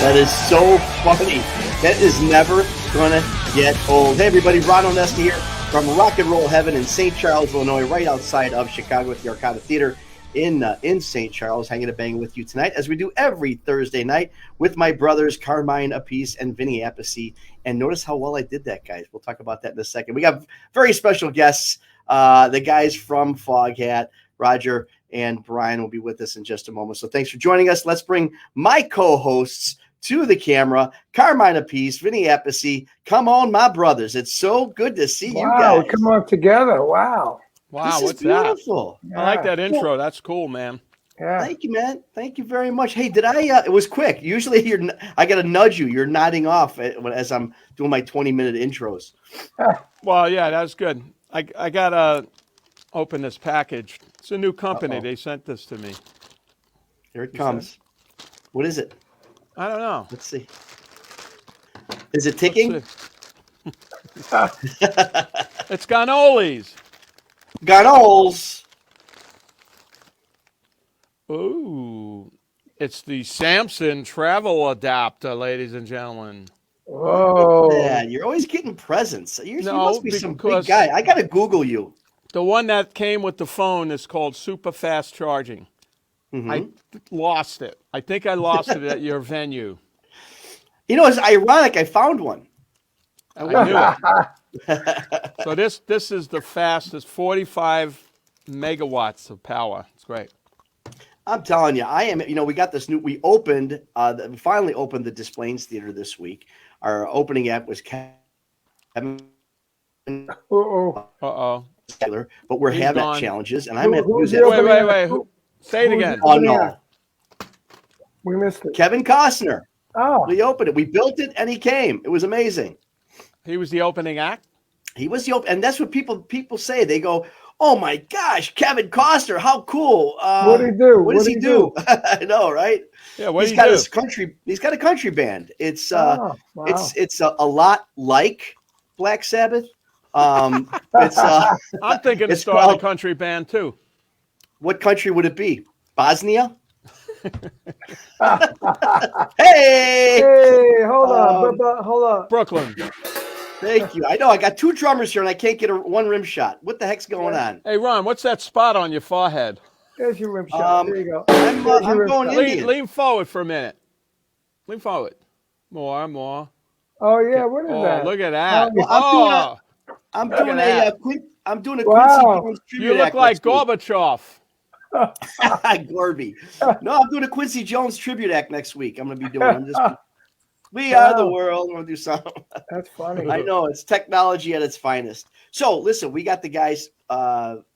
That is so funny. That is never gonna get old. Hey everybody, Ron Onesta here from Rock and Roll Heaven in St. Charles, Illinois, right outside of Chicago at the Arcada Theater in St. Charles, hanging and banging with you tonight, as we do every Thursday night with my brothers Carmine Apice and Vinny Appice. And notice how well I did that, guys. We'll talk about that in a second. We got very special guests. The guys from Foghat, Roger and Brian, will be with us in just a moment. So thanks for joining us. Let's bring my co-hosts to the camera. Carmine Apice, Vinny Appice. Come on, my brothers. It's so good to see you guys. Wow, come on together. Wow. Wow, what's beautiful. that? I like that intro. That's cool, man. Yeah. Thank you, man. Thank you very much. Hey, did I? It was quick. Usually, I got to nudge you. You're nodding off as I'm doing my 20-minute intros. Well, yeah, that's good. I gotta open this package. It's a new company. They sent this to me. Here it comes. What is it? I don't know. Let's see. Is it ticking? It's cannolis. Ganoles. Ooh, it's the Samson travel adapter, ladies and gentlemen. Whoa. Yeah, you're always getting presents. You No, must be some big guy. I got to Google you. The one that came with the phone is called Super Fast Charging. Mm-hmm. I lost it. I think I lost it at your venue. You know, it's ironic. I found one. I knew it. So this is the fastest, 45 megawatts of power. It's great. I'm telling you, I am. You know, we got this new. We opened. We finally opened the Des Plaines Theater this week. Our opening act was Kevin. Uh-oh. But we're He's having gone. challenges, and I'm going to Who's use the that. Wait. Say it again. Oh no, We missed it. Kevin Costner. Oh. We opened it. We built it, and he came. It was amazing. He was the opening act? He was the and that's what people say. They go, "Oh my gosh, Kevin Costner, how cool!" What did he do? What does he do? I know, right? Yeah, what He's did got he do? his country. He's got a country band. It's Wow. it's a lot like Black Sabbath. I'm thinking of it's starting a called- country band too. What country would it be? Bosnia? Hey! Hey, hold on. Brooklyn. Thank you. I know I got two drummers here and I can't get one rim shot. What the heck's going on? Hey, Ron, what's that spot on your forehead? There's your rim shot. There you go. I'm There's going your rim Indian. Lean forward for a minute. Lean forward. More. Oh yeah, what is that? Look at that. Well, I'm doing a Quincy Wow. Jones tribute You look act like next week. Gorbachev. Gorby. No, I'm doing a Quincy Jones tribute act next week. I'm going to be doing. We are the world. I'm going to do something. That's funny. I know, it's technology at its finest. So listen, we got the guys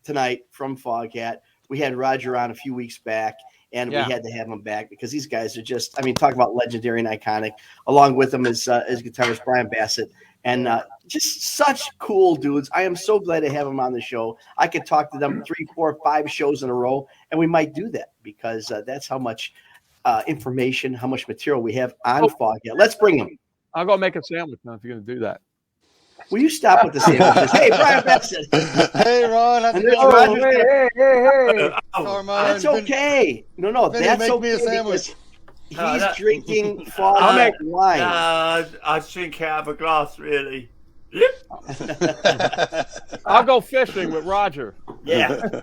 tonight from Foghat. We had Roger on a few weeks back, and we had to have him back because these guys are just, I mean, talk about legendary and iconic. Along with them is guitarist Bryan Bassett, and just such cool dudes. I am so glad to have them on the show. I could talk to them 3, 4, 5 shows in a row, and we might do that because that's how much information, how much material we have on Foghat. Let's bring them. I'll go make a sandwich now if you're going to do that. Will you stop with the sandwiches? Hey, Bryan Bassett. Hey, Ron. How's And it there's going? Roger. Hey. Carmine, That's okay. No, Vinny, that's make okay. me a sandwich. He's drinking Foghat wine. I drink out of a glass, really. I'll go fishing with Roger. Yeah.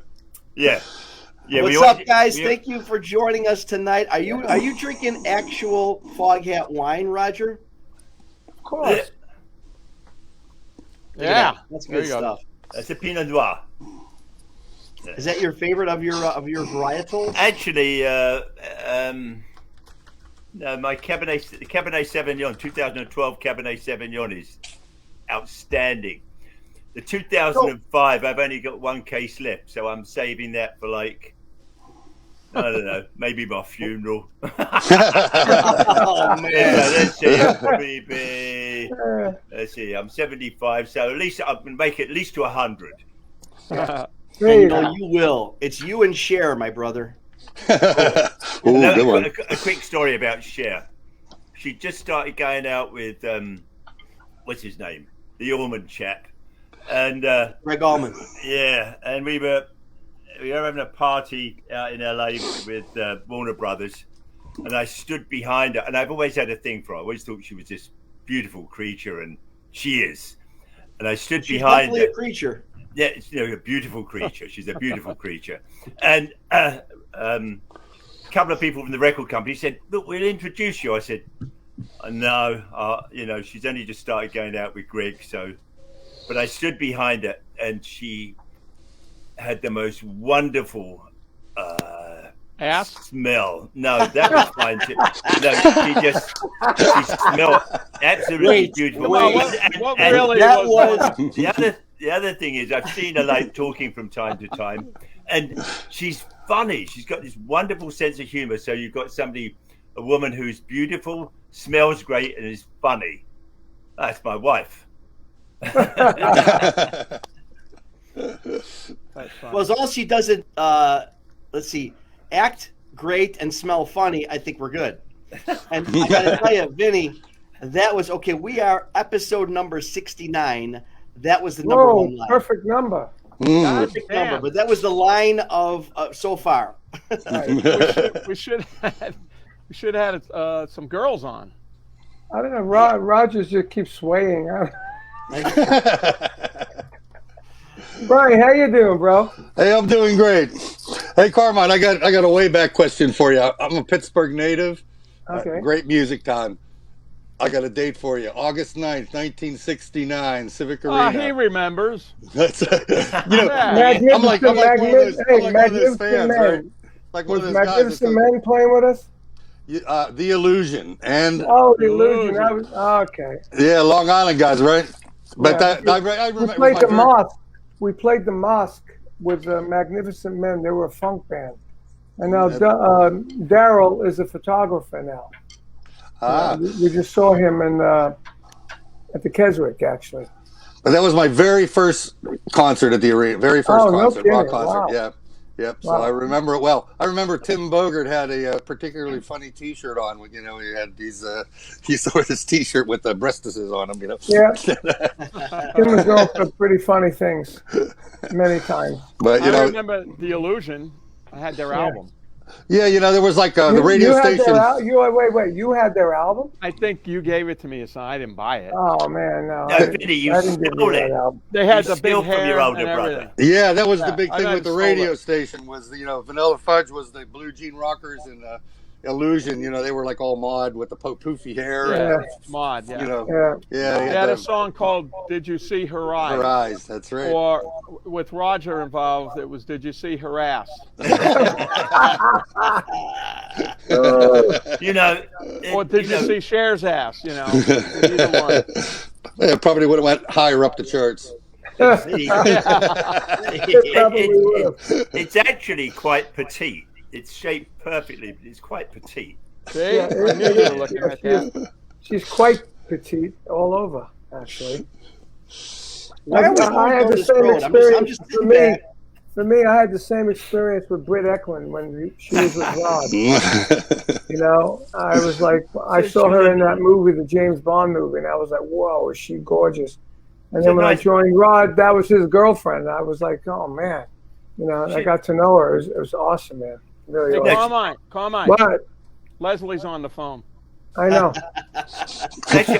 What's up, guys? Thank you for joining us tonight. Are you drinking actual Foghat wine, Roger? Of course. Yeah. That's There good you go. stuff. It's a Pinot Noir. Is that your favorite of your varietals? Actually, no, my Cabernet Sauvignon, 2012 Cabernet Sauvignon is outstanding. The 2005, I've only got 1 case left, so I'm saving that for I don't know, maybe my funeral. Oh man! Let's see, it'll probably be. Let's see, I'm 75, so at least I can make it at least to 100. And you know you will. It's you and Cher, my brother. Good one. A quick story about Cher. She just started going out with what's his name, the Allman chap, and Greg Allman. yeah, and we were having a party out in LA with Warner Brothers, and I stood behind her. And I've always had a thing for her. I always thought she was this beautiful creature, and she is. And I stood behind her. She's definitely a creature. Yeah, a beautiful creature. She's a beautiful creature. And a couple of people from the record company said, "Look, we'll introduce you." I said, "No, she's only just started going out with Greg." But I stood behind her, and she had the most wonderful ass smell. No, that was fine too. No, she smelled absolutely beautiful. What really that was the other thing is, I've seen her like talking from time to time, and she's funny. She's got this wonderful sense of humor. So you've got a woman who's beautiful, smells great, and is funny. That's my wife. Well, as long as she doesn't, let's see, act great and smell funny, I think we're good. And I gotta tell you, Vinny, that was okay. We are episode number 69. That was the number one line. Perfect number. Perfect number, but that was the line of so far. we should have had some girls on. I don't know. Rogers just keeps swaying. Brian, how you doing, bro? Hey, I'm doing great. Hey, Carmine, I got a way back question for you. I'm a Pittsburgh native. Okay. Great music time. I got a date for you. August 9th, 1969, Civic Arena. He remembers. That's I'm like one of those fans, right? Like one of those guys. Magnificent Men playing with us? The Illusion and The Illusion. Okay. Yeah, Long Island guys, right? But Yeah. I remember. We played the Mosque. We played the Mosque with the Magnificent Men. They were a funk band, and now Daryl is a photographer now. We just saw him at the Keswick, actually. But that was my very first concert at the arena. Very first concert, rock concert. Wow. Yeah. Yep. So Wow. I remember it well. I remember Tim Bogert had a particularly funny T-shirt on. He had these. He used to wear this T-shirt with the breastises on him. Yeah. Tim was known for pretty funny things, many times. But I remember The Illusion. I had their album. Yeah, there was like the radio station. Wait! You had their album? I think you gave it to me, so I didn't buy it. Oh man, no! Vinny, you didn't give stole you it. that album. They had You the big steal from hair your older and brother. everything. Yeah, that was the big I thing might with the have radio stole it. station was Vanilla Fudge was the Blue Jean Rockers and Illusion. They were like all mod with the poofy hair. Yeah. And, Mod, yeah. yeah. They had a song called "Did You See Her Eyes?" Her eyes. That's right. Or with Roger involved, it was "Did You See Her Ass?" Or did you see Cher's ass? Either one. Yeah, probably would have went higher up the charts. It's actually quite petite. It's shaped perfectly, but it's quite petite. See? I knew you were looking at that. She's quite petite all over, actually. Why are we I had going the this same road? I'm just experience for me. For me, I had the same experience with Britt Eklund when she was with Rod. I was like, I saw her in that movie, the James Bond movie, and I was like, whoa, is she gorgeous? And then when I joined Rod, that was his girlfriend. I was like, oh man, I got to know her. It was awesome, man. Really awesome. Carmine. What? Leslie's on the phone. I know. Actually,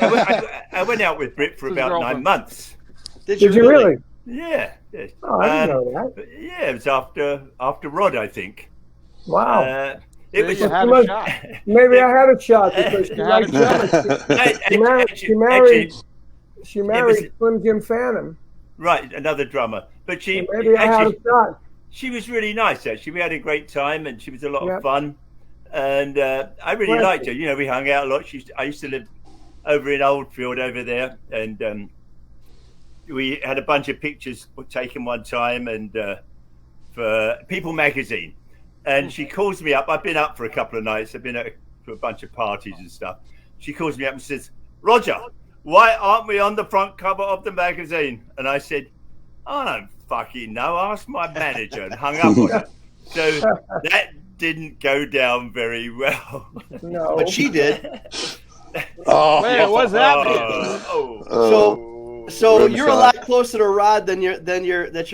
I went out with Britt for about 9 months. Did you really? Yeah. Oh, I didn't know that. Yeah, it was after Rod, I think. Wow. It was. You had a shot. Maybe I had a shot because she liked She married Slim Jim Phantom. Right, another drummer. But maybe I had a shot. She was really nice, actually. We had a great time, and she was a lot of fun. And I really liked her. We hung out a lot. I used to live over in Oldfield over there, and we had a bunch of pictures taken one time, and for People magazine. And she calls me up. I've been up for a couple of nights. I've been to a bunch of parties and stuff. She calls me up and says, "Roger, why aren't we on the front cover of the magazine?" And I said, "I don't fucking know. Ask my manager," and hung up on her. So that didn't go down very well. No. But she did. Man, what's that? So you're a lot closer to Rod than you're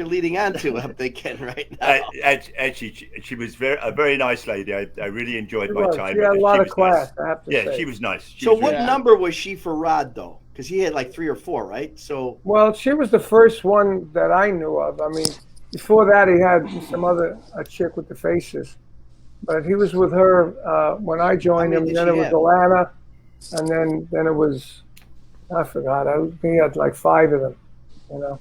leading on to. I'm thinking right now. Actually, she was a very nice lady. I really enjoyed my time. She had a lot of class. Nice. I have to say. Yeah, she was nice. What number was she for Rod though? Because he had like 3 or 4, right? So. Well, she was the first one that I knew of. I mean, before that he had some other a chick with the faces, but he was with her when I joined him. Then it was Alana, and then it was. I forgot. He had like 5 of them, you know.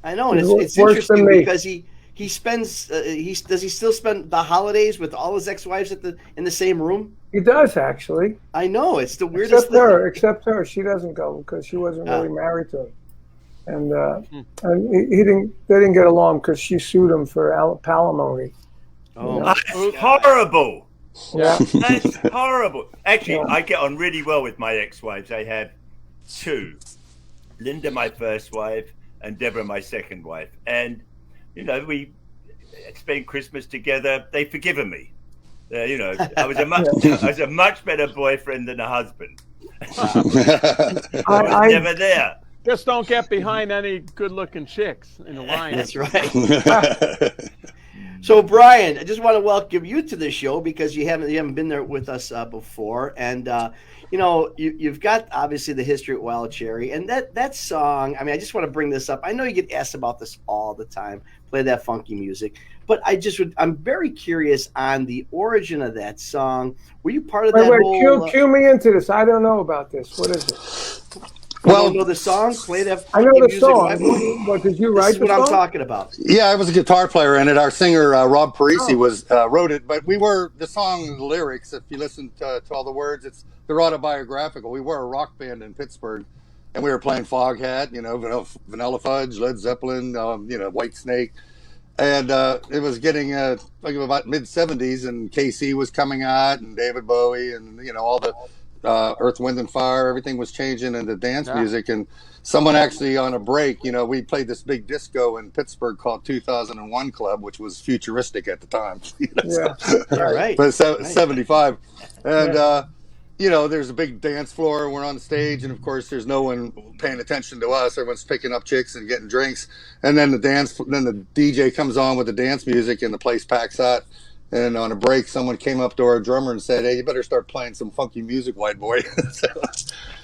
I know, and it's interesting because he spends does he still spend the holidays with all his ex-wives in the same room? He does actually. I know, it's the weirdest thing. Except her, she doesn't go because she wasn't really married to him, and they didn't get along because she sued him for palimony. Oh, that's horrible! Yeah, that's horrible. Actually, I get on really well with my ex-wives. I have 2, Linda, my first wife, and Deborah, my second wife. And, you know, we spent Christmas together. They've forgiven me. You know, I was a much better boyfriend than a husband. I was never there. Just don't get behind any good-looking chicks in the line. That's right. So, Bryan, I just want to welcome you to the show because you haven't been there with us before, and you know you've got obviously the history at Wild Cherry, and that song. I mean, I just want to bring this up. I know you get asked about this all the time. Play that funky music, but I'm very curious on the origin of that song. Were you part of that whole? Cue me into this. I don't know about this. What is it? Well, you know the song. Play that. I know the music. song. What did you write? This is what I'm talking about. Yeah, I was a guitar player in it. Our singer Rob Parisi wrote it, but the song, the lyrics. If you listen to all the words, they're autobiographical. We were a rock band in Pittsburgh, and we were playing Foghat, you know, Vanilla Fudge, Led Zeppelin, you know, White Snake, and it was getting like about mid-70s, and KC was coming out, and David Bowie, and you know all the. Earth, Wind, and Fire, everything was changing into dance music, and someone actually on a break, you know, we played this big disco in Pittsburgh called 2001 Club, which was futuristic at the time. You know, right. But 75, and you know, there's a big dance floor. We're on the stage, and of course, there's no one paying attention to us. Everyone's picking up chicks and getting drinks, and then the DJ comes on with the dance music, and the place packs out. And on a break, someone came up to our drummer and said, "Hey, you better start playing some funky music, white boy."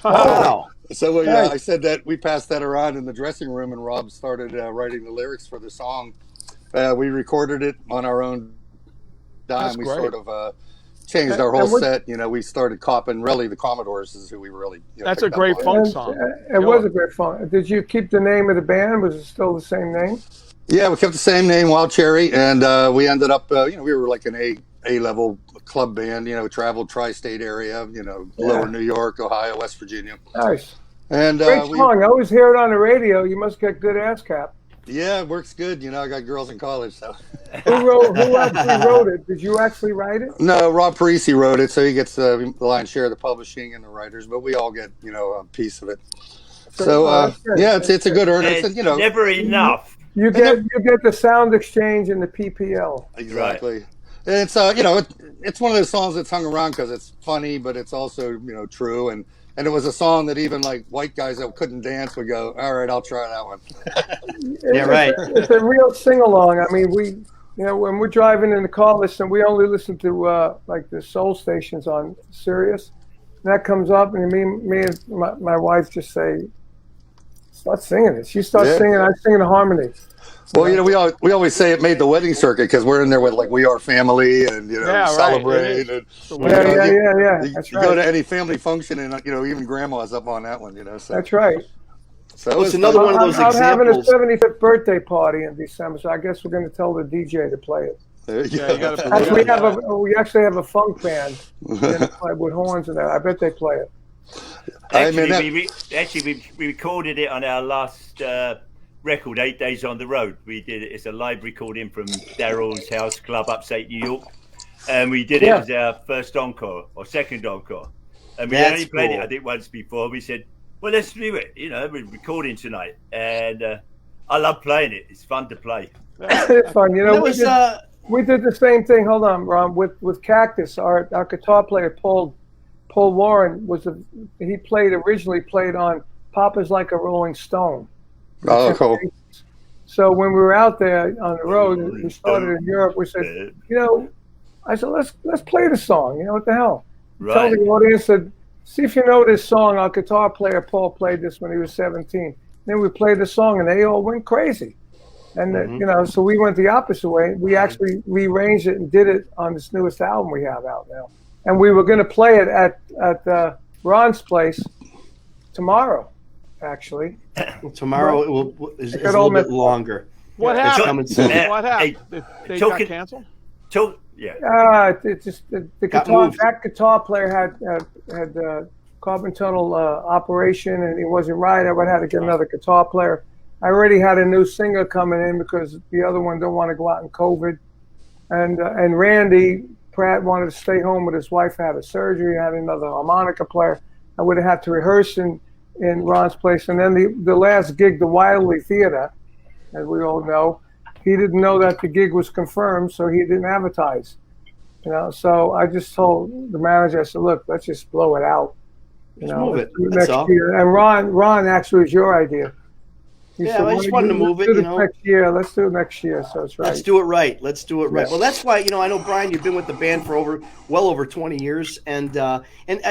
Wow. So I said that we passed that around in the dressing room, and Rob started writing the lyrics for the song. We recorded it on our own dime. That's we great. sort of changed our whole set. You know, we started copping. Really, the Commodores is who we really. You know, that's a great funk song. It was a great funk. Did you keep the name of the band? Was it still the same name? Yeah, we kept the same name, Wild Cherry, and we ended up, you know, we were like an A-level club band, you know, traveled tri-state area, you know, lower New York, Ohio, West Virginia. Nice. And great song. I always hear it on the radio. You must get good ass cap. Yeah, it works good. You know, I got girls in college, so. Who actually wrote it? Did you actually write it? No, Rob Parisi wrote it, so he gets the lion's share of the publishing and the writers, but we all get, you know, a piece of it. So, yeah, it's a good earn. It's, you know, never enough. You get the sound exchange and the PPL. Exactly. Right. It's you know, it's one of those songs that's hung around because it's funny, but it's also, you know, true. And it was a song that even like white guys that couldn't dance would go, all right, I'll try that one. Yeah, right. It's a real sing along. I mean, you know, when we're driving in the car, we only listen to like the soul stations on Sirius. And that comes up, and me and my wife just say, start singing it. She starts singing. I sing the harmony. Well, you know, we always say it made the wedding circuit because we're in there with like We Are Family and you know celebrate. Right. And, That's you go to any family function and you know even grandma's up on that one. You know, so. That's right. So it's another one of those examples. I'm having a 75th birthday party in December, so I guess we're going to tell the DJ to play it. We actually have a funk band with horns in there. I bet they play it. Actually, we recorded it on our last record, 8 Days on the Road. We did it. It's a live recording from Daryl's House Club, upstate New York, and we did it as our first encore or second encore. And we only played it, I think, once before. We said, "Well, let's do it." You know, we're recording tonight, and I love playing it. It's fun to play. It's fun. You know, we did the same thing. Hold on, Ron. With Cactus, our guitar player Paul Warren originally played on "Papa's Like a Rolling Stone." Oh, cool. So when we were out there on the road, we started in Europe. We said, I said, let's play the song. What the hell? Right. Tell the audience, said, see if you know this song. Our guitar player Paul played this when he was 17. Then we played the song, and they all went crazy. And so we went the opposite way. We actually rearranged it and did it on this newest album we have out now. And we were going to play it at Ron's place tomorrow, actually. Tomorrow is a little bit longer. What happened? What happened? They got canceled? It's just that guitar player had carpal tunnel operation, and he wasn't right. I would have to get another guitar player. I already had a new singer coming in because the other one don't want to go out in COVID, and Randy Pratt wanted to stay home with his wife, had a surgery, had another harmonica player. I would have had to rehearse in Ron's place, and then the last gig, the Wildley Theater, as we all know, he didn't know that the gig was confirmed, so he didn't advertise. So I just told the manager, I said, look, let's just blow it out. Move it. Next year. And Ron actually was your idea. I just wanted to move it. Next year. Let's do it next year. So it's right. Let's do it right. Well, that's why I know, Brian, you've been with the band for well over 20 years, and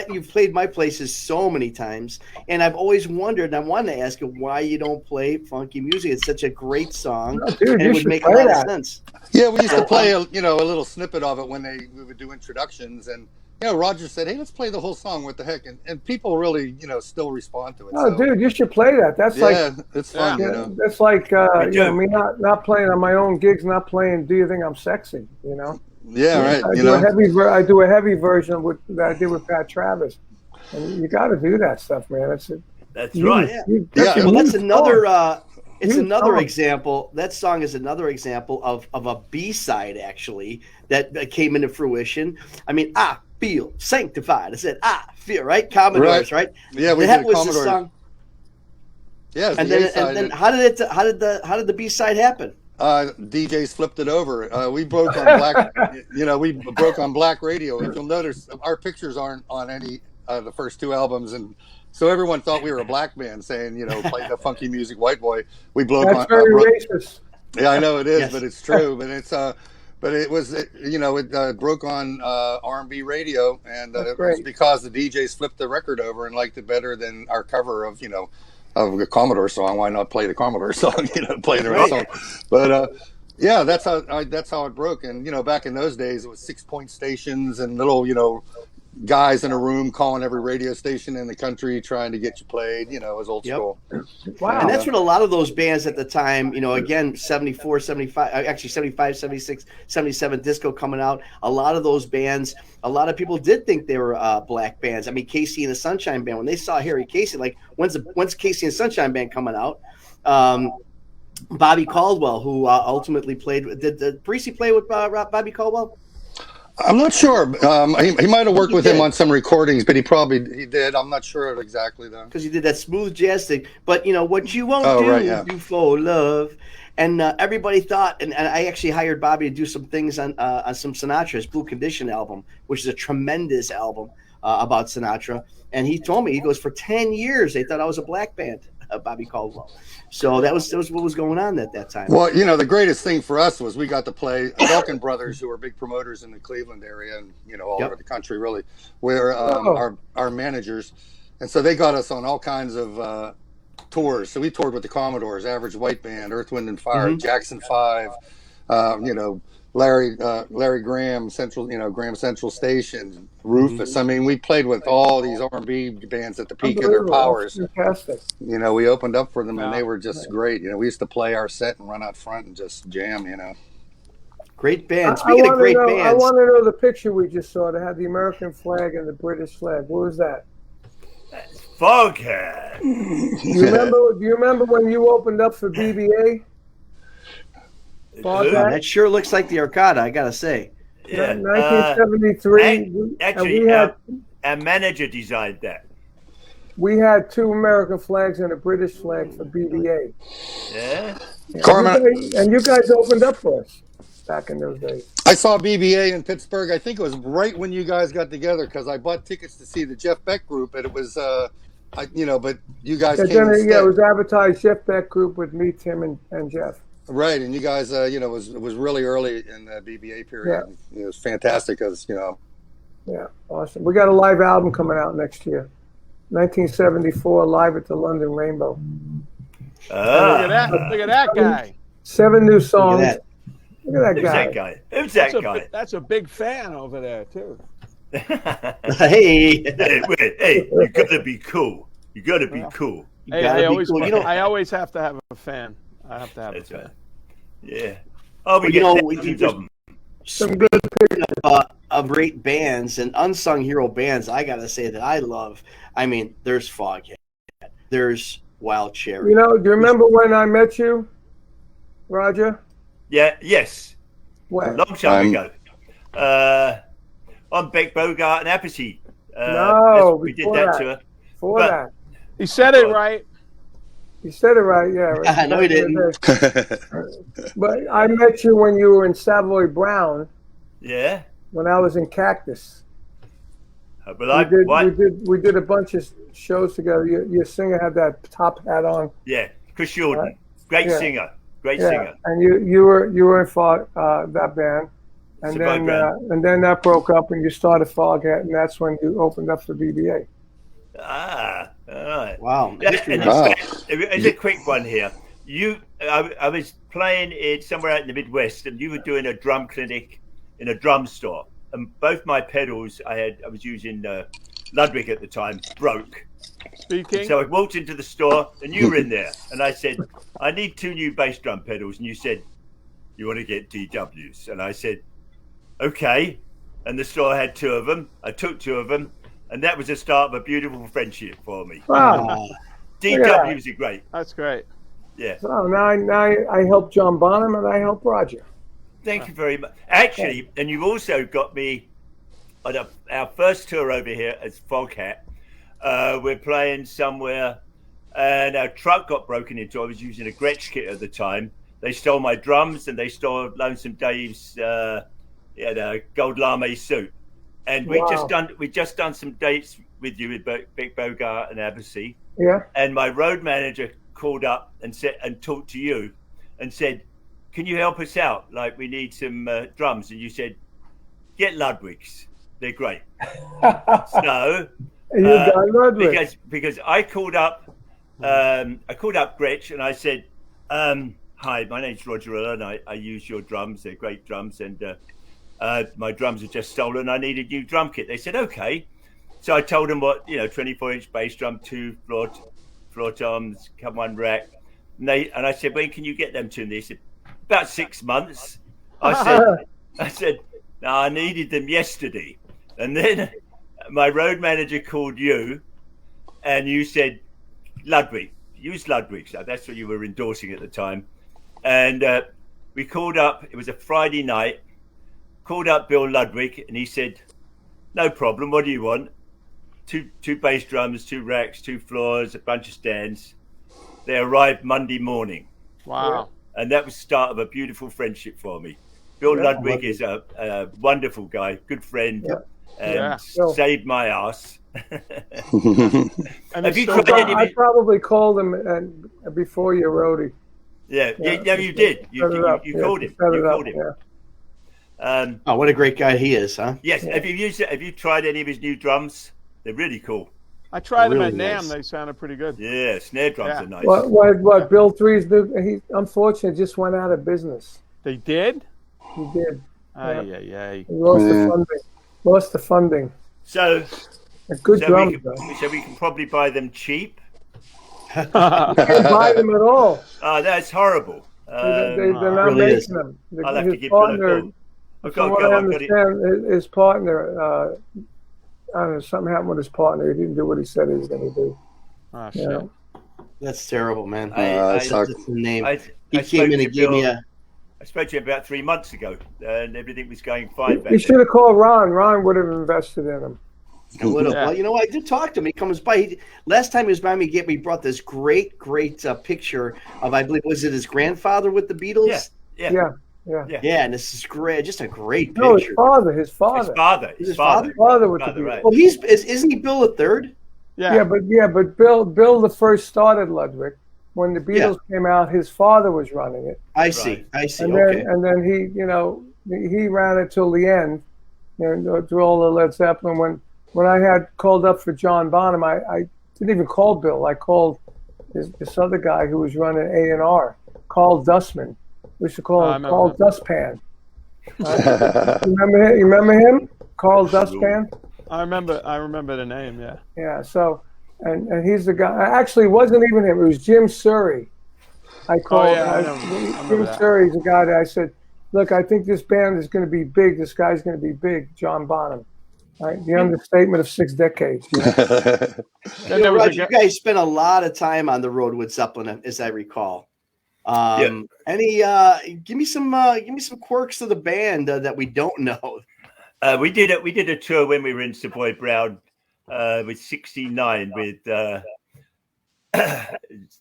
you've played my places so many times, and I've always wondered. I wanted to ask you why you don't play funky music. It's such a great song, dude, and it would make a lot of sense. Yeah, we used to play a little snippet of it when we would do introductions, and Roger said, "Hey, let's play the whole song. What the heck?" And people really, still respond to it. Oh, dude, you should play that. That's it's fun. That's like me not playing on my own gigs, not playing. Do you think I'm sexy? Yeah, right. I do a heavy version that I did with Pat Travis, and you got to do that stuff, man. That's right. Well, that's another. It's another example. That song is another example of a B-side actually that came into fruition. I mean, I feel sanctified. I said, I feel right. Commodores, right? Yeah, we that did was Commodores. the song. Yeah, and then how did the B-side happen? DJs flipped it over. We broke on black. We broke on black radio. If you'll notice, our pictures aren't on any the first two albums, and so everyone thought we were a black band saying, play the funky music, white boy. We broke That's very racist. Yeah, I know it is, Yes. but it's true. But it's but it was it broke on R&B radio, and it was because the DJs flipped the record over and liked it better than our cover of of the Commodore song. Why not play the Commodore song? Play the right song. But that's how it broke. And back in those days, it was 6-point stations and little guys in a room calling every radio station in the country trying to get you played. It was old school. Wow. And that's what a lot of those bands at the time, again, 74, 75, actually 75, 76, 77 disco coming out. A lot of those bands, a lot of people did think they were black bands. I mean, Casey and the Sunshine Band, when they saw Harry Casey, like, when's Casey and the Sunshine Band coming out? Bobby Caldwell, who ultimately played, did Parisi play with Bobby Caldwell? I'm not sure. He might have worked with him on some recordings, but he did. I'm not sure exactly though. Because he did that smooth jazz thing. But what you won't do for love, and everybody thought. And I actually hired Bobby to do some things on some Sinatra's Blue Condition album, which is a tremendous album about Sinatra. And he told me, he goes, for 10 years they thought I was a black band, Bobby Caldwell. So that was what was going on at that time. Well, the greatest thing for us was we got to play Belkin Brothers, who were big promoters in the Cleveland area and all over the country, really, where our managers, and so they got us on all kinds of tours. So we toured with the Commodores, Average White Band, Earth, Wind and Fire, Jackson 5, Larry Graham Graham Central Station, Rufus. I mean, we played with all these R&B bands at the peak of their powers. Fantastic. We opened up for them, and they were just great. We used to play our set and run out front and just jam. Great band. Speaking of great bands, I want to know the picture we just saw that had the American flag and the British flag. What was that? Foghat. Do you remember when you opened up for BBA? That sure looks like the Arcada, I gotta say. Yeah, 1973. Actually, our manager designed that. We had 2 American flags and a British flag for BBA. Yeah. And you guys opened up for us back in those days. I saw BBA in Pittsburgh. I think it was right when you guys got together because I bought tickets to see the Jeff Beck group, and it was but you guys And came then, instead. yeah, it was advertised Jeff Beck group with me, Tim, and Jeff. Right, and you guys, it was really early in the BBA period. Yeah. It was fantastic because Yeah, awesome. We got a live album coming out next year, 1974, live at the London Rainbow. Look at that! Look at that guy. 7 new songs. Look at Look at that Who's guy. that guy? Who's that guy? That's a big fan over there too. Hey, hey, you gotta be cool. You gotta be cool. Hey, gotta I be always, cool. I always have to have a fan. I have to have That's a fan. right. Yeah. Oh, we you get know, thousands of them. Some good of great bands and unsung hero bands. I gotta say that I love. I mean, there's Foghat, there's Wild Cherry. You know, do you remember when I met you, Roger? Yeah. Yes. When? Long time ago. On Beck Bogart and Apathy. No, we did before that that. tour. Before But- that. He said it right. You said it right, yeah. Right. No, he didn't. But I met you when you were in Savoy Brown, Yeah. when I was in Cactus. But We did a bunch of shows together. Your singer had that top hat on. Yeah. Chris Jordan. Right. Great Yeah. singer. Great Yeah, singer. and you were in that band, and Savoy Brown. then that broke up, and you started Foghat, and that's when you opened up for BBA. Ah, all right. Wow. Yeah, History and buff. it's a quick one here. I was playing it somewhere out in the Midwest, and you were doing a drum clinic in a drum store, and both my pedals I was using Ludwig at the time broke. Speaking. So I walked into the store, and you were in there, and I said, "I need 2 new bass drum pedals," and you said, "You want to get DWs?" And I said, "Okay." And the store had 2 of them. I took 2 of them. And that was the start of a beautiful friendship for me. Wow. DWs are great. That's great. Yeah. So now I help John Bonham, and I help Roger. Thank you very much. Actually, and you've also got me on our first tour over here as Foghat. We're playing somewhere, and our truck got broken into. I was using a Gretsch kit at the time. They stole my drums, and they stole Lonesome Dave's gold lame suit. And we just done some dates with you with Beck Bogart and Abbasi. Yeah. And my road manager called up and talked to you and said, "Can you help us out? Like, we need some drums." And you said, "Get Ludwig's. They're great." So You got Ludwig. because I called up Gretsch and I said, "Hi, my name's Roger Earl, and I use your drums. They're great drums, and my drums are just stolen. I need a new drum kit." They said, "Okay." So I told them what, 24-inch bass drum, 2 floor toms, come 1 rack. And I said, "When can you get them to me?" They said, "About 6 months." I said, "No, I needed them yesterday." And then my road manager called you, and you said, "Ludwig, use Ludwig." So that's what you were endorsing at the time. And we called up. It was a Friday night. Called up Bill Ludwig, and he said, "No problem. What do you want?" Two bass drums, 2 racks, 2 floors, a bunch of stands. They arrived Monday morning. Wow. And that was the start of a beautiful friendship for me. Bill Ludwig is a wonderful guy, good friend, and saved my ass. And Have you so tried any of I it? probably called him before you wrote it. Yeah, you did. You called him. You called him. Yeah. Oh, what a great guy he is, huh? Yes. Have you tried any of his new drums? They're really cool. I tried them Really at NAMM. nice. They sounded pretty good. Yeah, snare drums are nice. What Bill Three's he unfortunately just went out of business. They did? He did. Ay. He lost the funding. So A good So drum, we though. can probably buy them cheap. You can't buy them at all. Oh, that's horrible. They're not really is. making them. I'll have to His give Bill a partner, call. I've from got what to I go. I've got it. understand, his partner, I don't know, something happened with his partner. He didn't do what he said he was going to do. Oh, You shit. know? That's terrible, man. I- That's the name. I He spoke came in to and gave me Bill- a. I spoke to him about 3 months ago, and everything was going fine back You then. should have called Ron. Ron would have invested in him. I would have. Yeah. Well, you know, I did talk to him. He comes by. Last time he was by me, he brought this great picture of, I believe, was it his grandfather with the Beatles? Yeah. Yeah, and this is great. Just a great No, his picture. father. His father. His father? Father with the Father, Beatles. right. Well, isn't he Bill the Third? Yeah, but Bill the first started Ludwig. When the Beatles came out, his father was running it. I see. And Okay. then he ran it till the end, through all the Led Zeppelin. When I had called up for John Bonham, I didn't even call Bill. I called this other guy who was running A&R, Carl Dustman. We used to call him Carl Dustpan. You remember him? Carl Dustpan? I remember the name, yeah. Yeah, so and he's the guy. Actually, it wasn't even him. It was Jim Surrey. I called. Jim Surrey's the guy that I said, "Look, I think this band is going to be big. This guy's going to be big." John Bonham, right? The understatement of 6 decades. Roger, you guys spent a lot of time on the road with Zeppelin, as I recall. Give me some quirks of the band that we don't know. We did a tour when we were in Savoy Brown with 69 with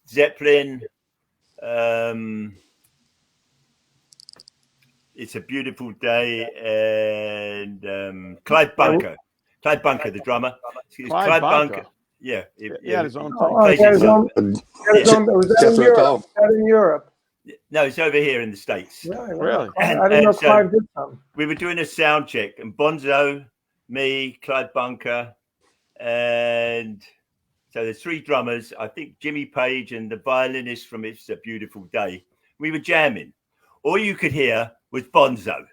Zeppelin. It's a Beautiful Day, and Clive Bunker, the drummer. Clive Bunker. Yeah, he had his own thing. Was that in Europe? No, it's over here in the States. Really? I didn't know Clive did something. We were doing a sound check, and Bonzo, me, Clive Bunker, and so there's 3 drummers. I think Jimmy Page and the violinist from It's a Beautiful Day. We were jamming. All you could hear was Bonzo.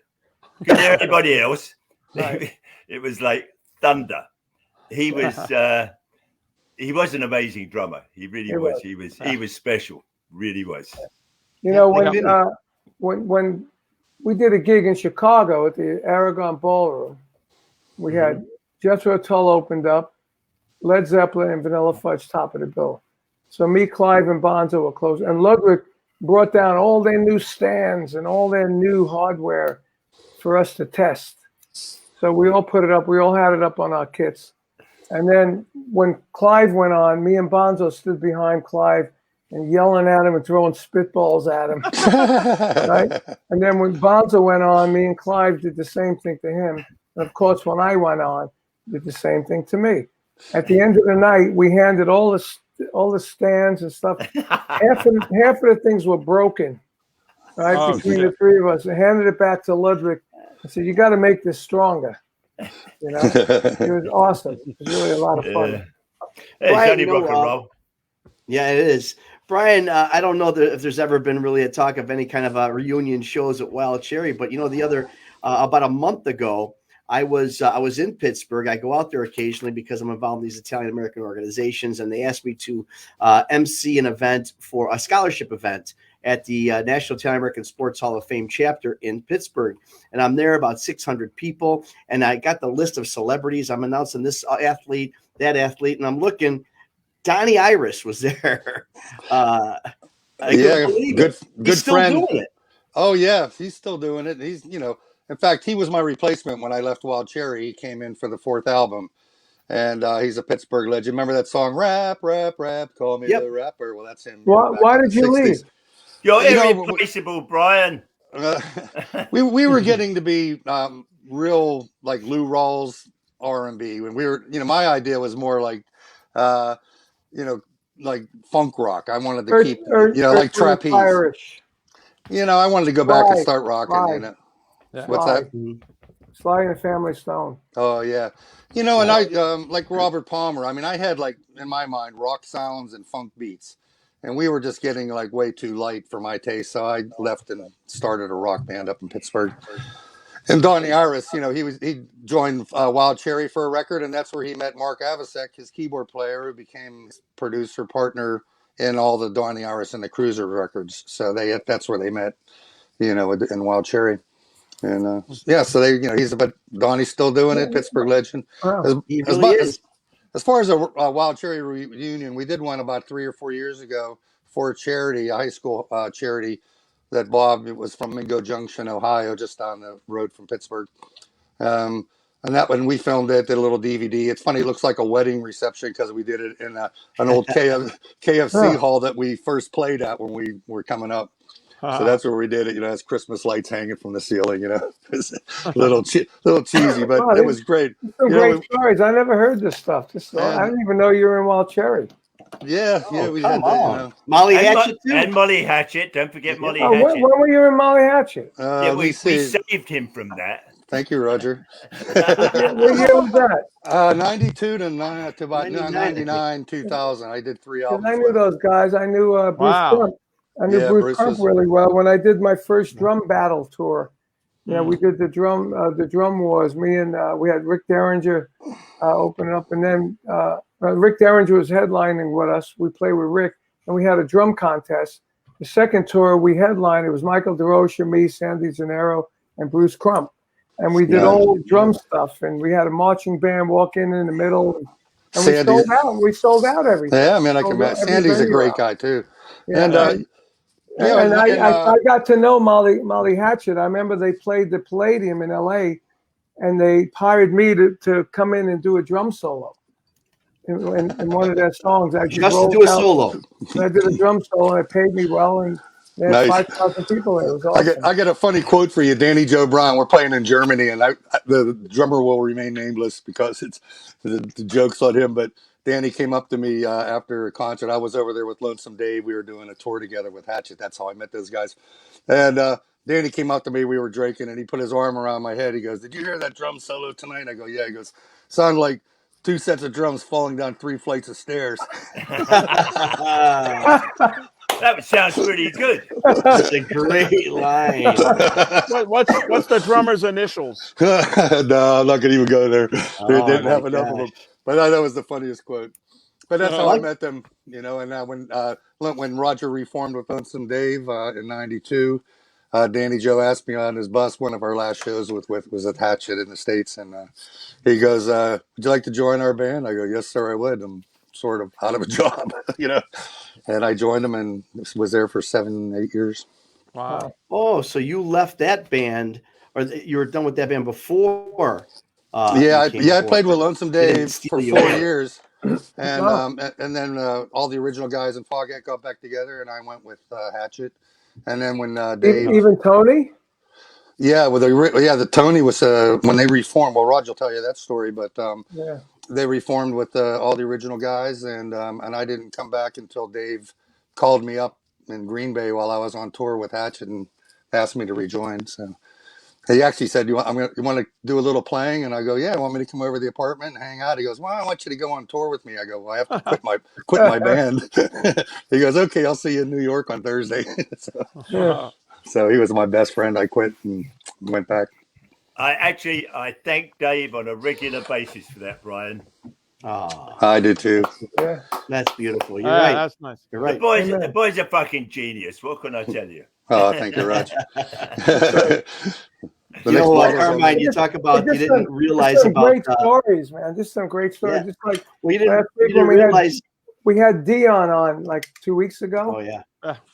You couldn't hear anybody else. Right. It was like thunder. He was an amazing drummer. He really was. He was special. Really was. When we did a gig in Chicago at the Aragon Ballroom, we had Jethro Tull opened up, Led Zeppelin and Vanilla Fudge top of the bill. So me, Clive, and Bonzo were close, and Ludwig brought down all their new stands and all their new hardware for us to test. So we all put it up. We all had it up on our kits. And then when Clive went on, me and Bonzo stood behind Clive and yelling at him and throwing spitballs at him. Right? And then when Bonzo went on, me and Clive did the same thing to him. And of course, when I went on, did the same thing to me. At the end of the night, we handed all the stands and stuff. Half of the things were broken, right? Between the 3 of us, and handed it back to Ludwig. I said, "You got to make this stronger." It was awesome. It was really a lot of fun. Brian, rock and roll. Yeah, it is. Brian, I don't know if there's ever been really a talk of any kind of reunion shows at Wild Cherry, but the other about a month ago, I was in Pittsburgh. I go out there occasionally because I'm involved in these Italian American organizations, and they asked me to MC an event for a scholarship event at the National Italian American Sports Hall of Fame chapter in Pittsburgh. And I'm there, about 600 people, and I got the list of celebrities. I'm announcing this athlete, that athlete, and I'm looking. Donnie Iris was there. Good He's friend. Still doing it. Oh yeah, he's still doing it. He's in fact, he was my replacement when I left Wild Cherry. He came in for the 4th album, and he's a Pittsburgh legend. Remember that song, "Rap, Rap, Rap, Call Me the Rapper"? Well, that's him. Why did you leave? You're irreplaceable, Brian. We were getting to be real like Lou Rawls R&B when we were. My idea was more like, like funk rock. I wanted to keep, like trapeze. Irish. I wanted to go back and start rocking. What's that? Sly and the Family Stone. Oh yeah, and I like Robert Palmer. I mean, I had like in my mind rock sounds and funk beats, and we were just getting like way too light for my taste. So I left and started a rock band up in Pittsburgh. And Donnie Iris, he joined Wild Cherry for a record, and that's where he met Mark Avasek, his keyboard player, who became his producer partner in all the Donnie Iris and the Cruiser records. So that's where they met, in Wild Cherry. And so but Donnie's still doing it, Pittsburgh legend. As far as a Wild Cherry reunion, we did one about 3 or 4 years ago for a charity, a high school charity. It was from Mingo Junction, Ohio, just down the road from Pittsburgh. And that when we filmed it, did a little DVD. It's funny, it looks like a wedding reception because we did it in an old KFC hall that we first played at when we were coming up. So that's where we did it. As Christmas lights hanging from the ceiling. It's a little cheesy, but it was great. Some great stories. I never heard this stuff. I didn't even know you were in Wild Cherry. Yeah, we had that. Molly Hatchet too. And Molly Hatchet. Don't forget Molly Hatchet. When were you in Molly Hatchet? We saved him from that. Thank you, Roger. What year was that? 92 to about 99, 2000. I did 3 albums. I knew those guys. I knew Bruce Crump. I knew Bruce Crump really well. When I did my first drum battle tour, we did the drum wars. Me and we had Rick Derringer opening up, and then Rick Derringer was headlining with us. We played with Rick, and we had a drum contest. The second tour we headlined. It was Michael DeRocha, me, Sandy Gennaro, and Bruce Crump. And we did all drum stuff, and we had a marching band walk in the middle, and we sold out everything. Yeah, man, I can imagine. Sandy's a great guy too. Yeah, and I got to know Molly Hatchet. I remember they played the Palladium in L.A., and they hired me to come in and do a drum solo in one of their songs. Just to do a solo. I did a drum solo, and they paid me well, and they had 5,000 people there. It was awesome. I got a funny quote for you, Danny Joe Bryan. We're playing in Germany, and the drummer will remain nameless because it's the joke's on him. But Danny came up to me after a concert. I was over there with Lonesome Dave. We were doing a tour together with Hatchet. That's how I met those guys. And Danny came up to me. We were drinking, and he put his arm around my head. He goes, "Did you hear that drum solo tonight?" I go, "Yeah." He goes, "Sounded like 2 sets of drums falling down 3 flights of stairs." That sounds pretty good. That's a great line. What's the drummer's initials? No, I'm not gonna even go there. They didn't have enough of them. But that was the funniest quote. But that's how I met them, And when Roger reformed with Lonesome Dave in '92, Danny Joe asked me on his bus. One of our last shows was at Hatchet in the States, and he goes, "Would you like to join our band?" I go, "Yes, sir, I would." I'm sort of out of a job, And I joined them and was there for 7-8 years. Wow. Oh, so you left that band, or you were done with that band before? I played with Lonesome Dave for 4 years. And then all the original guys in Foghat got back together, and I went with Hatchet. And then when Dave... Even Tony? Yeah, the Tony was when they reformed. Well, Roger will tell you that story, but they reformed with all the original guys, and I didn't come back until Dave called me up in Green Bay while I was on tour with Hatchet and asked me to rejoin. So he actually said, "You want to do a little playing?" And I go, "Yeah, want me to come over to the apartment and hang out?" He goes, "Well, I want you to go on tour with me." I go, "Well, I have to quit my band." He goes, "Okay, I'll see you in New York on Thursday." So he was my best friend. I quit and went back. I thank Dave on a regular basis for that, Brian. Oh, I do too. Yeah, that's beautiful. You're right. That's nice. You're right. The boy's a fucking genius. What can I tell you? Oh, thank you, Raj. Carmine, you talk about you didn't realize some about great stories, man. Just some great stories. Yeah. Just like we didn't realize. We had Dion on like 2 weeks ago. Oh yeah,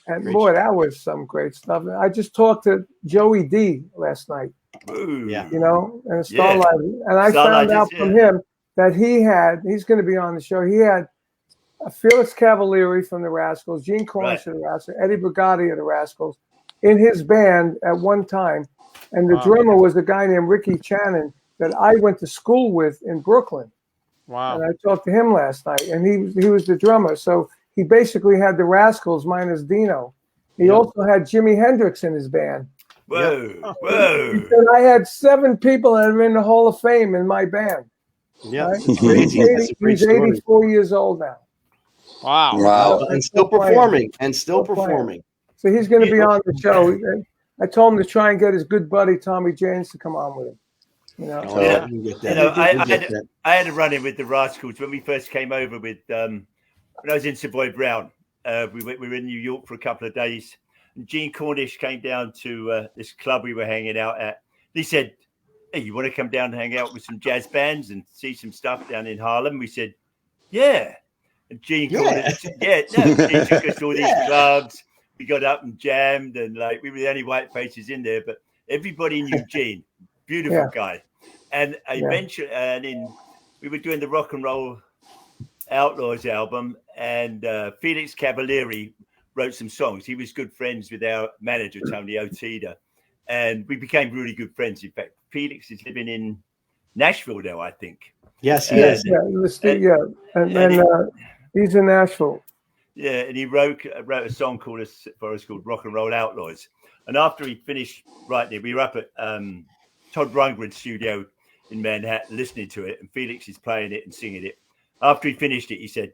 and boy, that was some great stuff. I just talked to Joey D last night. Ooh. Yeah, and Starlight, and I found out from him that he's going to be on the show. He had Felix Cavalieri from the Rascals, Gene Cornish of the Rascals, Eddie Brigatti of the Rascals in his band at one time. And the drummer was a guy named Ricky Channon that I went to school with in Brooklyn. Wow. And I talked to him last night, and he was the drummer. So he basically had the Rascals minus Dino. He also had Jimi Hendrix in his band. Whoa. He said, I had 7 people that are in the Hall of Fame in my band. Yeah, right? crazy. He's 84 years old now. Wow. And still performing. So he's going to be on the show. I told him to try and get his good buddy Tommy James to come on with him. I had a run-in with the Rascals when we first came over with when I was in Savoy Brown. We were in New York for a couple of days. And Gene Cornish came down to this club we were hanging out at. He said, "Hey, you want to come down and hang out with some jazz bands and see some stuff down in Harlem?" We said, "Yeah." And Gene Cornish, Gene took us to all these clubs. We got up and jammed, and we were the only white faces in there, but everybody knew Gene. Beautiful guy. And eventually, we were doing the Rock and Roll Outlaws album, and Felix Cavalieri wrote some songs. He was good friends with our manager, Tony Otida, and we became really good friends. In fact, Felix is living in Nashville now, I think. Yes, he Yes, is. and he's in Nashville. Yeah, and he wrote a song for us called Rock and Roll Outlaws. And after he finished writing it, we were up at Todd Rundgren's studio in Manhattan listening to it, and Felix is playing it and singing it. After he finished it, he said,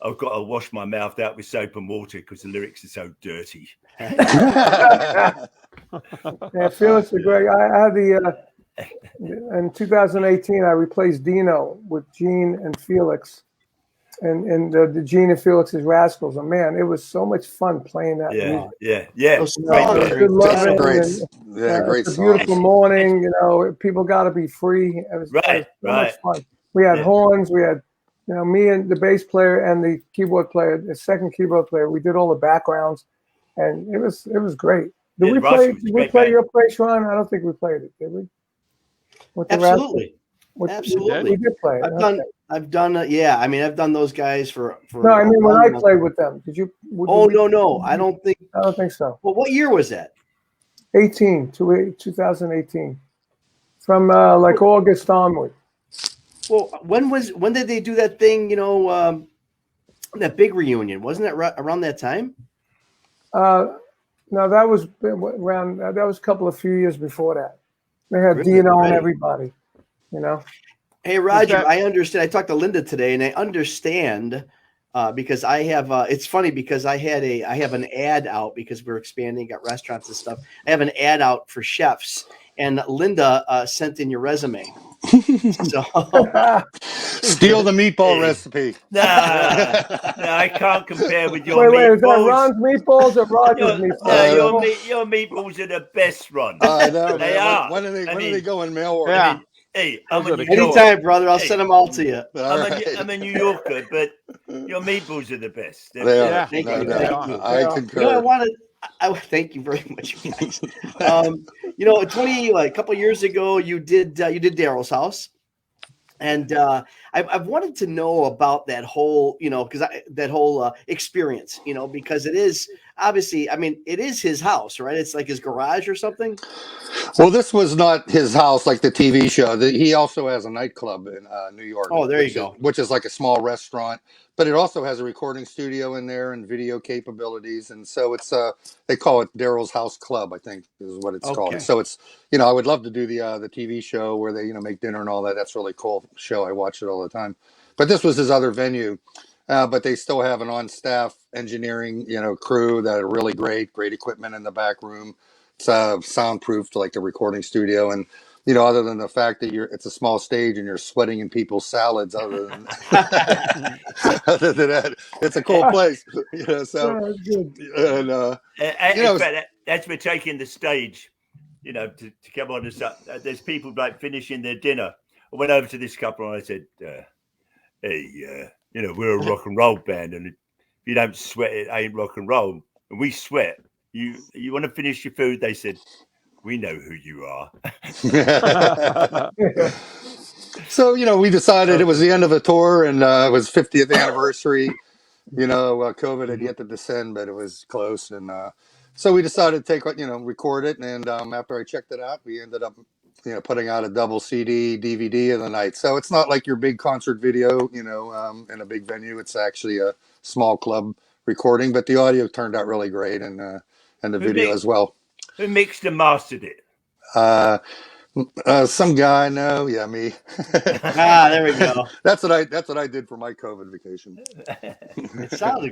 "I've got to wash my mouth out with soap and water because the lyrics are so dirty." Yeah, Felix is great. I had in 2018, I replaced Dino with Gene and Felix, and the Gene and Felix's Rascals. And man, it was so much fun playing that music. Yeah. Those Great songs band. are Good loving, great. and, Great it's a songs. beautiful morning. You know, people got to be free. It was so much fun. We had horns. We had, me and the bass player and the keyboard player, the second keyboard player. We did all the backgrounds, and it was great. Did we play your place, Ron? I don't think we played it, did we? Absolutely. Absolutely. We did play it. I've done I've done those guys for No, I mean when I played with them. Did you? No. I don't think so. Well, what year was that? 2018. From like August onward. Well, when did they do that thing, that big reunion? Wasn't that around that time? No, that was around that was a few years before that. They had Dino and everybody, Hey, Roger, I understand. I talked to Linda today, and I understand because I have. It's funny because I have an ad out because we're expanding, got restaurants and stuff. I have an ad out for chefs, and Linda sent in your resume. So steal the meatball recipe. Nah, I can't compare with your meatballs. Wait, is that Ron's meatballs or Roger's meatballs? Your meatballs are the best, Ron. I know. They are. When do they go in mail order? Yeah. I'm a New anytime, brother. I'll send them all to you. I'm a New Yorker, but your meatballs are the best. They are. Thank you. I concur. I thank you very much, guys. A couple years ago, you did Daryl's house, and I've wanted to know about that whole, experience, because it is obviously, it is his house, right? It's like his garage or something. Well, this was not his house like the TV show. He also has a nightclub in New York. Oh, there you go. Which is like a small restaurant, but it also has a recording studio in there and video capabilities. And so it's they call it Daryl's House Club, I think is what it's called. So it's I would love to do the TV show where they make dinner and all that. That's a really cool show. I watch it all the time. But this was his other venue. But they still have an on-staff engineering crew that are really great equipment in the back room. It's soundproof to like the recording studio, and other than the fact that it's a small stage and you're sweating in people's salads, other than that, it's a cool place. So that's for taking the stage. To come on there's people like finishing their dinner. I went over to this couple and I said, "Hey, we're a rock and roll band, and if you don't sweat, it ain't rock and roll. And we sweat. You want to finish your food?" They said, "We know who you are." So, we decided it was the end of a tour, and it was 50th anniversary. COVID had yet to descend, but it was close. And so we decided to record it. And after I checked it out, we ended up, putting out a double CD, DVD of the night. So it's not like your big concert video, in a big venue. It's actually a small club recording, but the audio turned out really great. And the video as well. Who mixed and mastered it? Some guy. No, yeah, me. There we go. That's what I did for my COVID vacation.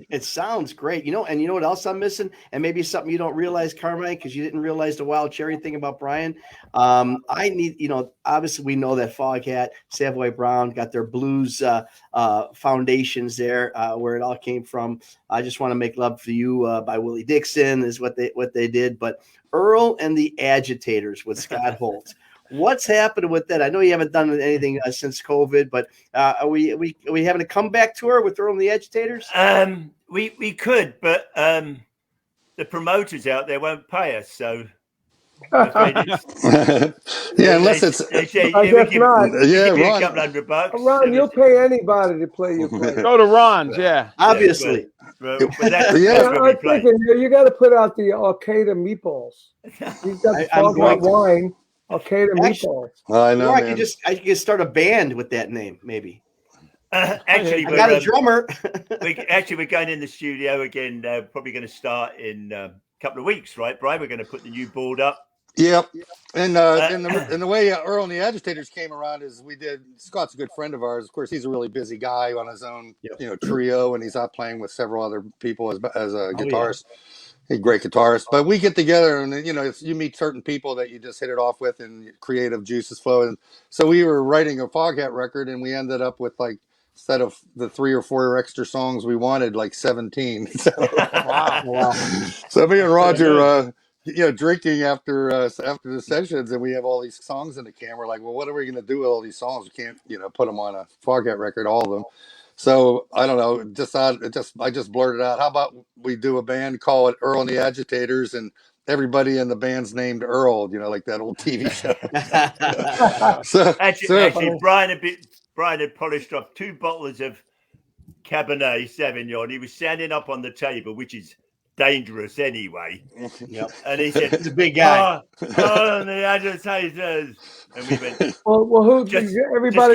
It sounds great. And you know what else I'm missing? And maybe something you don't realize, Carmine, because you didn't realize the Wild Cherry thing about Bryan. I need, obviously we know that Foghat, Savoy Brown got their blues foundations there, where it all came from. I Just Want to Make Love for You by Willie Dixon is what they did. But Earl and the Agitators with Scott Holt. What's happening with that? I know you haven't done anything since COVID, but are we having a comeback tour with Earl and the Agitators? We could, but the promoters out there won't pay us. So Yeah, unless it's I guess not. yeah, Give me a Ron. couple $100. Ron, you'll pay anybody to play your place. Go to Ron's, yeah. Obviously. But that's Yeah. where we I'm play. thinking you got to put out the Al-Qaeda meatballs. He's got the I'm fog going to. wine. Al-Qaeda Actually- meatballs. I know, Or I man. could start a band with that name, maybe. Actually, I got a we're, drummer. we're going in the studio again. Probably going to start in a couple of weeks, right, Brian? We're going to put the new board up. Yep. And the way Earl and the Agitators came around is Scott's a good friend of ours. Of course, he's a really busy guy on his own, trio, and he's out playing with several other people as a guitarist. He's a great guitarist. But we get together and, you meet certain people that you just hit it off with and creative juices flow. And so we were writing a Foghat record and we ended up with instead of the 3 or 4 extra songs we wanted, 17. So, Wow. so me and Roger, drinking after the sessions, and we have all these songs in the can. We're like, well, what are we going to do with all these songs? We can't, put them on a Foghat record, all of them. So I don't know. I just blurted out, how about we do a band, call it Earl and the Agitators, and everybody in the band's named Earl, like that old TV show. Actually, Brian had polished off 2 bottles of Cabernet Sauvignon. He was standing up on the table, which is dangerous anyway. Yep. And he said, He's a big guy. Oh, the Agitators. And we went, Well, everybody's just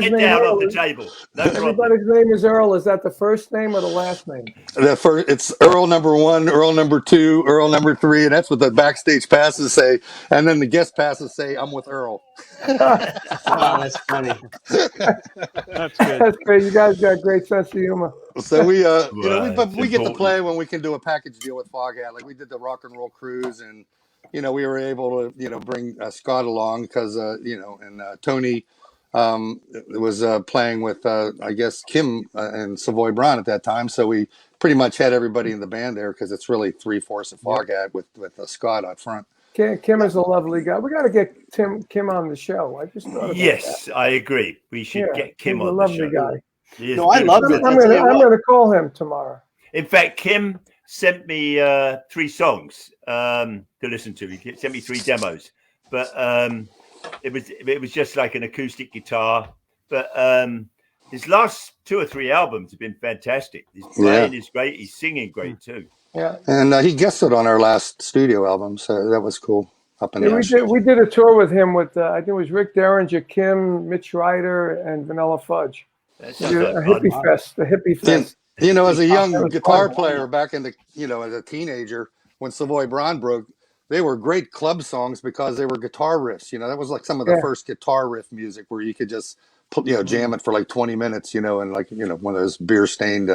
get name down Earl off the is- table. No problem. Everybody's name is Earl. Is that the first name or the last name? It's Earl number 1, Earl number 2, Earl number 3, and that's what the backstage passes say. And then the guest passes say, "I'm with Earl." Oh, that's funny. That's good. That's great. You guys got a great sense of humor. So we It's we get to important. play when we can do a package deal with Foghat. Like we did the rock and roll cruise, and we were able to bring Scott along because and Tony was playing with I guess Kim and Savoy Brown at that time. So we pretty much had everybody in the band there because it's really 3/4 of Foghat with Scott out front. Kim is a lovely guy. We got to get Kim on the show. I just thought about that. Yes, I agree. We should get Kim he's on a lovely the show. guy. He is No, I beautiful. love it. I'm gonna call him tomorrow. In fact, Kim sent me 3 songs to listen to. He sent me 3 demos, but it was just like an acoustic guitar. But his last 2 or 3 albums have been fantastic. His playing is great. He's singing great too. Yeah. And he guested on our last studio album, so that was cool. Up in the We did a tour with him with I think it was Rick Derringer, Kim, Mitch Ryder, and Vanilla Fudge. That We sounds did like a fun. hippie fest. A hippie fest. As a young That was guitar fun. player back in the, as a teenager, when Savoy Brown broke, they were great club songs because they were guitar riffs. That was like some of the first guitar riff music where you could just, jam it for 20 minutes, and one of those beer stained,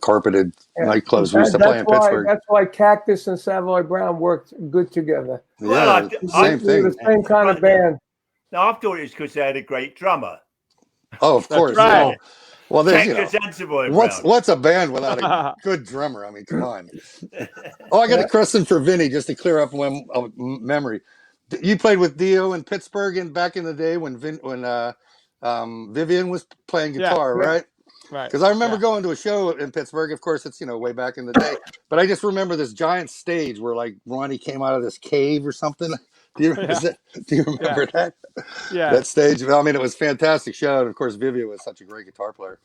carpeted nightclubs we used to play in Pittsburgh. That's why Cactus and Savoy Brown worked good together. Well, Yeah, I- same They were thing. the same kind of band. Now, I thought it was because they had a great drummer. Oh, of course. right. Well, there's, Cactus and Savoy Brown. what's a band without a good drummer? I mean, come on. Oh, I got a question for Vinny just to clear up memory. You played with Dio in Pittsburgh back in the day when Vivian was playing guitar, right? Right. Because I remember going to a show in Pittsburgh. Of course, it's way back in the day. But I just remember this giant stage where Ronnie came out of this cave or something. Do you remember that? Yeah. That stage. I mean, it was a fantastic show. And of course, Vivian was such a great guitar player.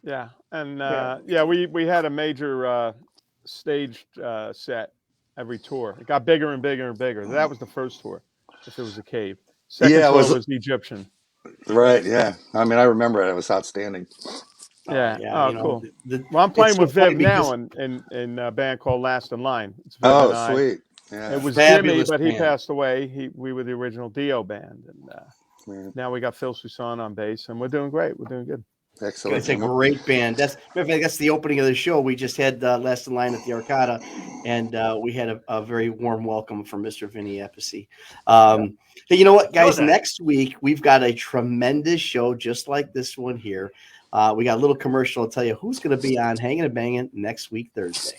Yeah. And we had a major staged set every tour. It got bigger and bigger and bigger. That was the first tour. If it was a cave. Second tour was the Egyptian. Right. Yeah. I mean, I remember it. It was outstanding. Yeah. Cool. Well, I'm playing with Viv now in a band called Last in Line. It's Viv and I. Sweet. Yeah. It was Fabulous Jimmy, but he band. passed away. We were the original Dio band, and now we got Phil Soussan on bass, and we're doing great. We're doing good. Excellent. It's a great band. That's the opening of the show. We just had Last in Line at the Arcada, and we had a very warm welcome from Mr. Vinny Appice. Hey, you know what, guys? Next week we've got a tremendous show just like this one here. We got a little commercial to tell you who's going to be on Hangin' and Bangin' next week, Thursday.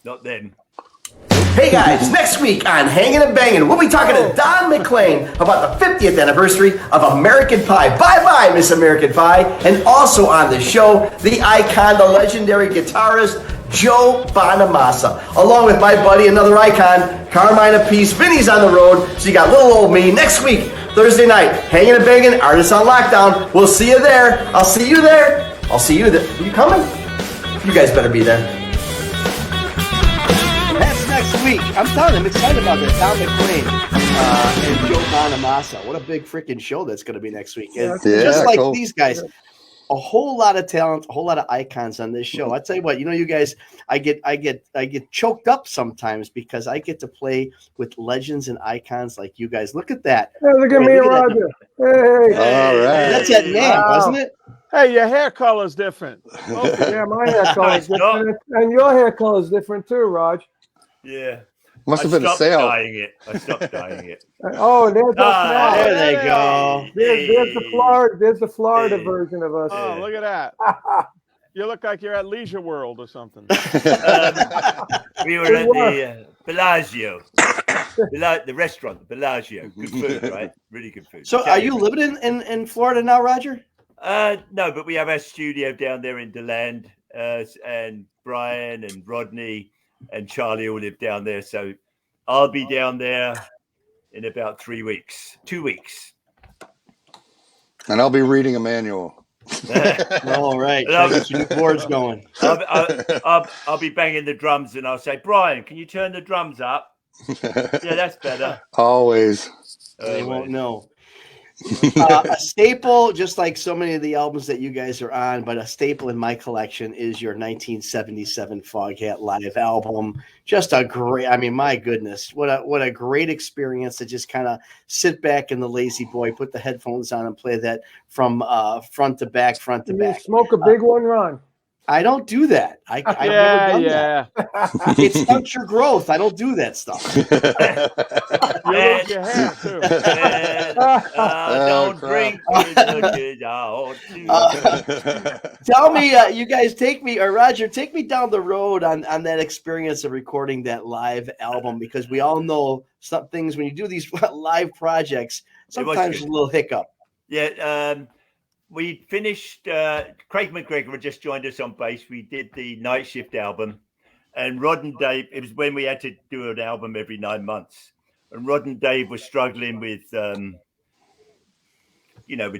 Not then. Hey guys, next week on Hangin' and Bangin', we'll be talking to Don McLean about the 50th anniversary of American Pie. Bye-bye, Miss American Pie. And also on the show, the icon, the legendary guitarist, Joe Bonamassa, along with my buddy, another icon, Carmine Apiece. Vinny's on the road, so you got little old me. Next week, Thursday night, Hangin' and Bangin', Artists on Lockdown. We'll see you there. I'll see you there. I'll see you there. Are you coming? You guys better be there. That's next week. I'm telling you, I'm excited about that. Don McLean and Joe Bonamassa. What a big freaking show that's going to be next week. And just like cool. these guys, a whole lot of talent, a whole lot of icons on this show. I tell you what, you guys, I get choked up sometimes because I get to play with legends and icons like you guys. Look at that. Hey, look at me, Roger. Hey. All right. That's at NAMM, wasn't it? Hey, your hair color is different. Okay. Yeah, my hair color is different. And your hair color is different too, Raj. Yeah. Must have been a sale. I stopped dyeing it. Oh, There they go. There's the Florida version of us. Oh, look at that. You look like you're at Leisure World or something. We were at the Bellagio. The restaurant, Bellagio. Good food, right? Really good food. So are you living in Florida now, Roger? No, but we have our studio down there in DeLand, and Brian and Rodney and Charlie all live down there. So I'll be down there in about 2 weeks. And I'll be reading a manual. All right. Get your new boards going. I'll be banging the drums and I'll say, Brian, can you turn the drums up? Yeah, that's better. Always. They won't know. A staple, just like so many of the albums that you guys are on, but a staple in my collection is your 1977 Foghat live album. Just a great, my goodness, what a great experience to just kind of sit back in the lazy boy, put the headphones on and play that from front to back. Smoke a big one, Ron. I don't do that. I've never done that. It stunts your growth. I don't do that stuff. You lose your hair too. Don't drink. Tell me, you guys take me, or Roger, take me down the road on that experience of recording that live album, because we all know some things when you do these live projects, sometimes there's a little hiccup. Yeah. We finished, Craig McGregor had just joined us on bass. We did the Night Shift album, and Rod and Dave, it was when we had to do an album every 9 months. And Rod and Dave were struggling with, with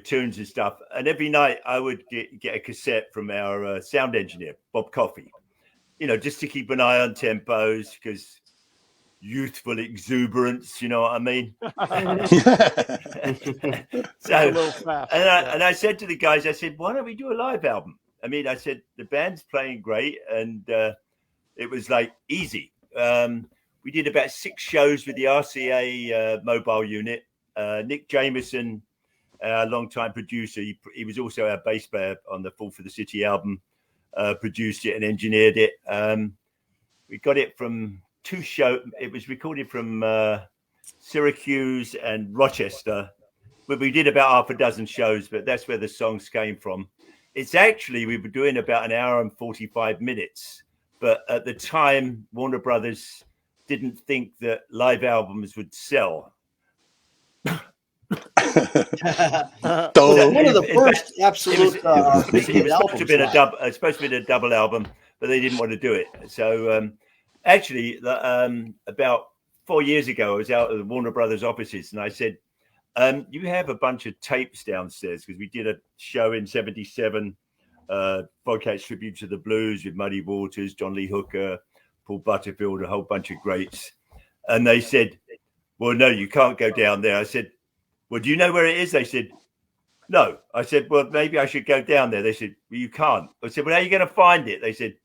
tunes and stuff. And every night I would get a cassette from our sound engineer, Bob Coffey, just to keep an eye on tempos, because youthful exuberance, you know what I mean? And I said to the guys, I said, why don't we do a live album? I said, the band's playing great, and it was like easy. We did about 6 shows with the RCA mobile unit. Nick Jameson, our longtime producer, he was also our bass player on the Fall for the City album, produced it and engineered it. We got it from 2 shows. It was recorded from Syracuse and Rochester, but we did about half a dozen shows, but that's where the songs came from. It's actually, we were doing about an hour and 45 minutes, but at the time, Warner Brothers didn't think that live albums would sell. One of the first absolute it was supposed to be a double album, but they didn't want to do it. So actually, about 4 years ago, I was out at the Warner Brothers offices, and I said, you have a bunch of tapes downstairs, because we did a show in 77, Foghat's Tribute to the Blues with Muddy Waters, John Lee Hooker, Paul Butterfield, a whole bunch of greats. And they said, well, no, you can't go down there. I said, well, do you know where it is? They said, no. I said, well, maybe I should go down there. They said, well, you can't. I said, well, how are you going to find it? They said,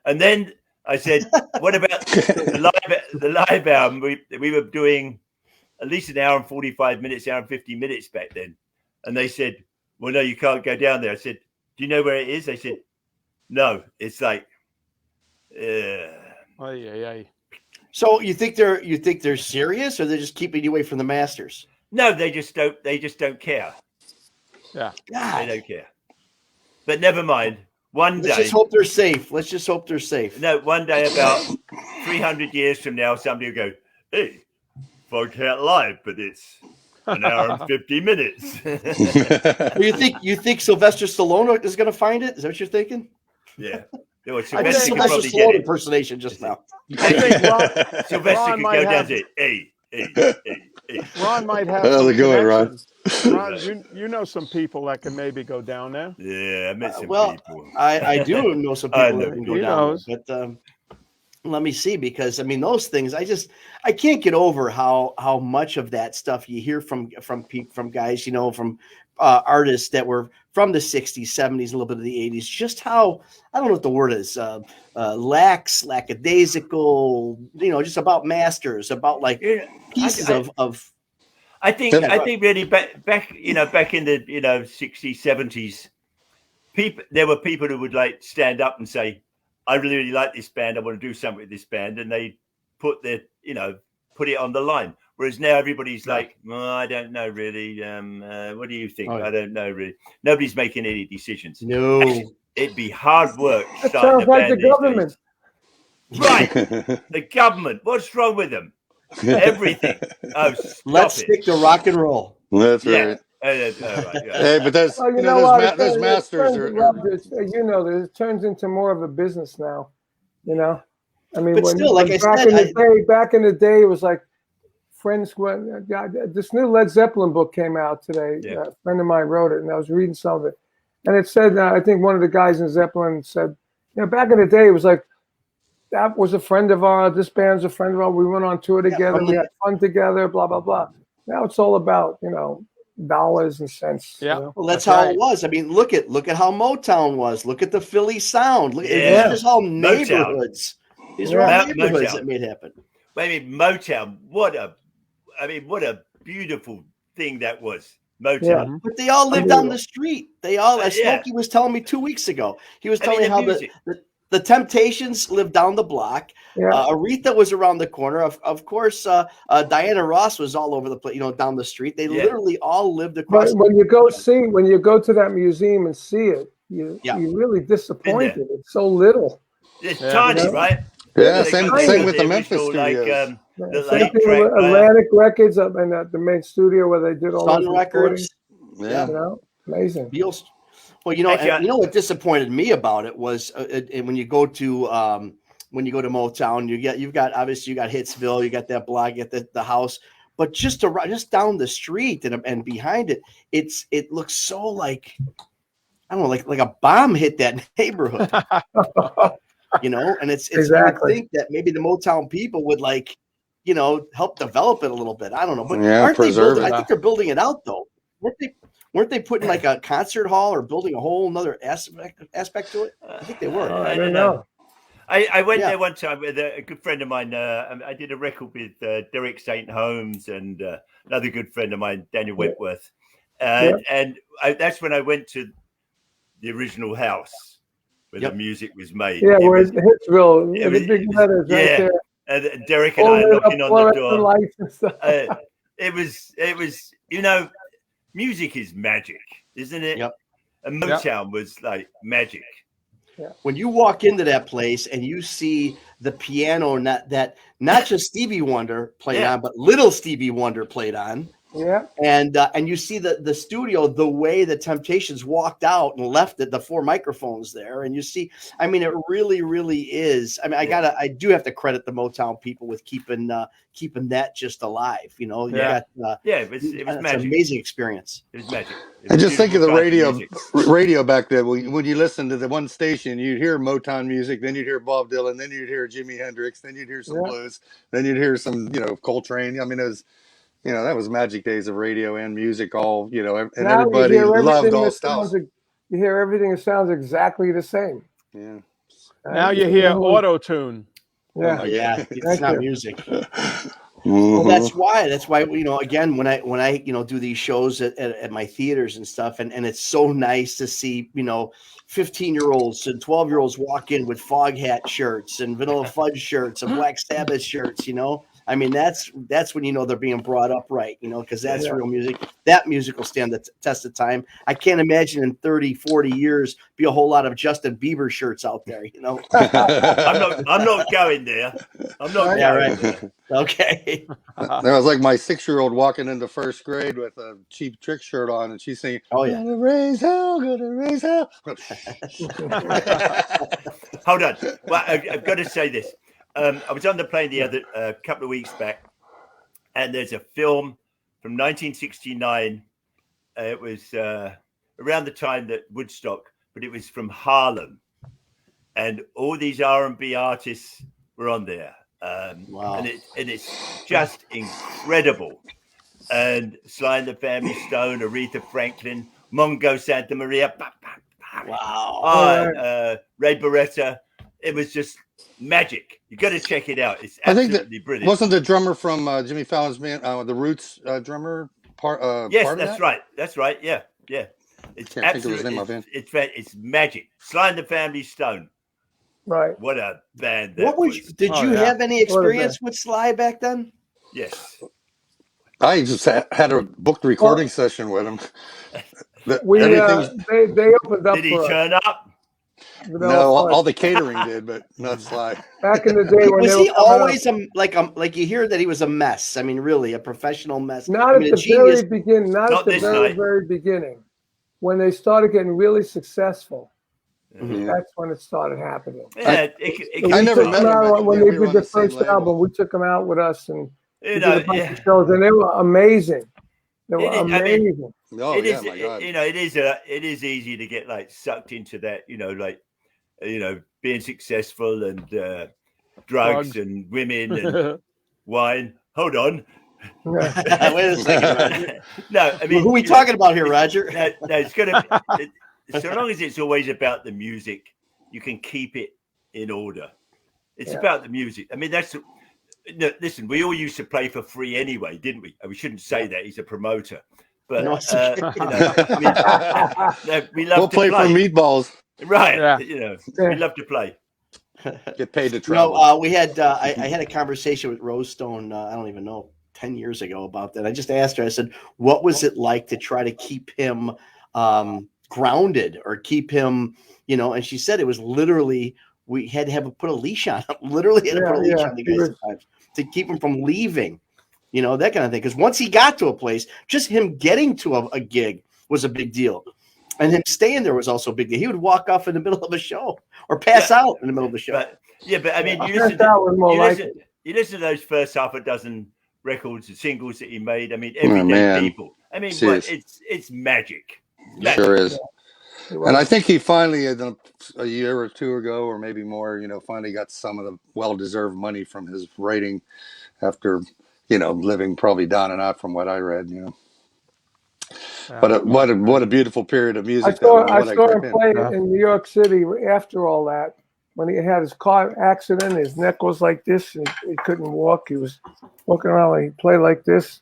and then I said, what about the live album? We were doing at least an hour and 45 minutes, hour and 50 minutes back then. And they said, well, no, you can't go down there. I said, do you know where it is? They said, no. It's like, So you think they're serious, or they're just keeping you away from the masters? No, they just don't care. Yeah. God. They don't care. But never mind. Let's just hope they're safe. Let's just hope they're safe. No, one day, about 300 years from now, somebody will go, hey, Foghat Live, but it's an hour and 50 minutes. You think Sylvester Stallone is going to find it? Is that what you're thinking? Yeah. Sylvester I could did a probably Sylvester get Stallone it. impersonation just now. I think Sylvester could might go have- down to it. Hey. Ron might have How's some it going, Ron? connections. Ron, you know some people that can maybe go down there. Yeah, I met some Well, people. I do know some people that can go He down knows. there, but let me see, because I mean those things I can't get over how much of that stuff you hear from guys, you know, from artists that were from the 60s, 70s, a little bit of the 80s, just how, I don't know what the word is, lackadaisical, you know, just about masters, about like pieces of I think really back in the 60s, 70s, there were people who would like stand up and say, I really like this band, I want to do something with this band, and they put it on the line. Whereas now everybody's like, I don't know really. What do you think? I don't know really. Nobody's making any decisions. No. Actually, it'd be hard work That starting sounds a like band the these government. days. Right. The government. What's wrong with them? Everything. Oh, let's stick to rock and roll. That's right. Hey, but there's Well, those masters it turns into more of a business now. You know, I mean, But still, like I back in the day, it was like friends. When this new Led Zeppelin book came out today, a friend of mine wrote it, and I was reading some of it, and it said, I think one of the guys in Zeppelin said, back in the day, it was like, that was a friend of ours. This band's a friend of ours. We went on tour together. We had fun together. Blah blah blah. Now it's all about dollars and cents. Yeah, well, that's how it was. I mean, look at how Motown was. Look at the Philly sound. These are just all neighborhoods. These are all neighborhoods that made happen. I mean, Motown. What a beautiful thing that was. Motown. Yeah. But they all lived down the street. They all, as Smokey was telling me 2 weeks ago. He was telling me how the Temptations lived down the block. Yeah. Aretha was around the corner. Of course, Diana Ross was all over the place, down the street. They literally all lived across. When you go to that museum and see it, you're really disappointed. It's so little. It's tiny, right? Yeah, same with the Memphis studios. Same thing with Atlantic Records up in the main studio where they did all Sun those Records. Yeah, amazing. Well, you know what disappointed me about it was when you go to Motown, you've got Hitsville, you got that block, you got the house, but just down the street and behind it, it looks so like, I don't know, like a bomb hit that neighborhood, and it's exactly. I think that maybe the Motown people would help develop it a little bit. I don't know, but aren't they building? I think they're building it out though. Weren't they putting like a concert hall or building a whole another aspect to it? I think they were. I don't know. I went there one time with a good friend of mine. I did a record with Derek St. Holmes and another good friend of mine, Daniel Wentworth. And that's when I went to the original house where the music was made. Yeah, where Hitsville, the big letters right there. And Derek and I knocking on the door. Lights and stuff. It was music is magic, isn't it? Yep. And Motown was like magic. Yeah. When you walk into that place and you see the piano not just Stevie Wonder played on, but little Stevie Wonder played on. Yeah. And you see the studio, the way the Temptations walked out and left the 4 microphones there, and you see, I mean, it really, really is. I mean, I do have to credit the Motown people with keeping that just alive. It was magic. An amazing experience. It was magic. I just think of the radio back then. When you listen to the one station, you'd hear Motown music, then you'd hear Bob Dylan, then you'd hear Jimi Hendrix, then you'd hear some blues, then you'd hear some, Coltrane. I mean, it was. That was magic days of radio and music, all, and now everybody loved all styles. You hear everything that sounds exactly the same. Yeah. Now you hear auto-tune. Yeah. It's not music. Well, that's why, again, when I do these shows at my theaters and stuff, and it's so nice to see, 15-year-olds and 12-year-olds walk in with Fog Hat shirts and Vanilla Fudge shirts and Black Sabbath shirts, I mean, that's when you know they're being brought up right, you know, because that's real music. That music will stand the test of time. I can't imagine in 30, 40 years be a whole lot of Justin Bieber shirts out there, you know. I'm not going there. I'm not going there. Okay. That was like my 6-year-old walking into first grade with a Cheap Trick shirt on, and she's singing, "Oh yeah, gonna raise hell, gonna raise hell." Hold on. Well, I've got to say this. I was on the plane the other couple of weeks back, and there's a film from 1969. It was around the time that Woodstock, but it was from Harlem, and all these R&B artists were on there. wow! And it's just incredible. And Sly and the Family Stone, Aretha Franklin, Mongo Santa Maria, Wow! Ray Barretta. It was just magic. You got to check it out. It's absolutely brilliant. Wasn't the drummer from Jimmy Fallon's band, the Roots drummer part? Yes, part that's of that? right. That's right. Yeah. It's Can't think of his name offhand. It's magic. Sly and the Family Stone. Right. What a band that Did you have any experience with Sly back then? Yes. I just had a booked recording session with him. They opened up. Did he turn up? No, all the catering did, but not Sly. Back in the day, when was they he always like you hear that he was a mess? I mean, really, a professional mess. Not at the very beginning. Not at the very, very beginning. When they started getting really successful, that's when it started happening. Yeah, I never met him. When they did the first album, we took them out with us and did a bunch of shows, and they were amazing. They were amazing. My God. It is easy to get like sucked into that, being successful and drugs and women and wine. Hold on. Wait a second, Roger. No, I mean, who are we talking about here, Roger? No, it's gonna. So long as it's always about the music, you can keep it in order. It's about the music. I mean, listen, we all used to play for free anyway, didn't we? We shouldn't say that. He's a promoter. But we love we'll to play for meatballs. Right. Yeah. We love to play. Get paid to travel. We had I had a conversation with Rose Stone, I don't even know, 10 years ago about that. I just asked her, I said, what was it like to try to keep him grounded or keep him, and she said it was literally, we had to put a leash on him, literally had to put a leash on the guys sometimes to keep him from leaving, that kind of thing. Because once he got to a place, just him getting to a gig was a big deal. And him staying there was also a big deal. He would walk off in the middle of a show or pass out in the middle of the show. But I mean, you listen to those first half a dozen records and singles that he made. I mean, everyday people. I mean, it's magic. Sure is. And I think he finally, a year or two ago, or maybe more, finally got some of the well-deserved money from his writing after, living probably down and out from what I read, But what a beautiful period of music. I saw him play in New York City after all that. When he had his car accident, his neck was like this, and he couldn't walk. He was walking around, he played like this,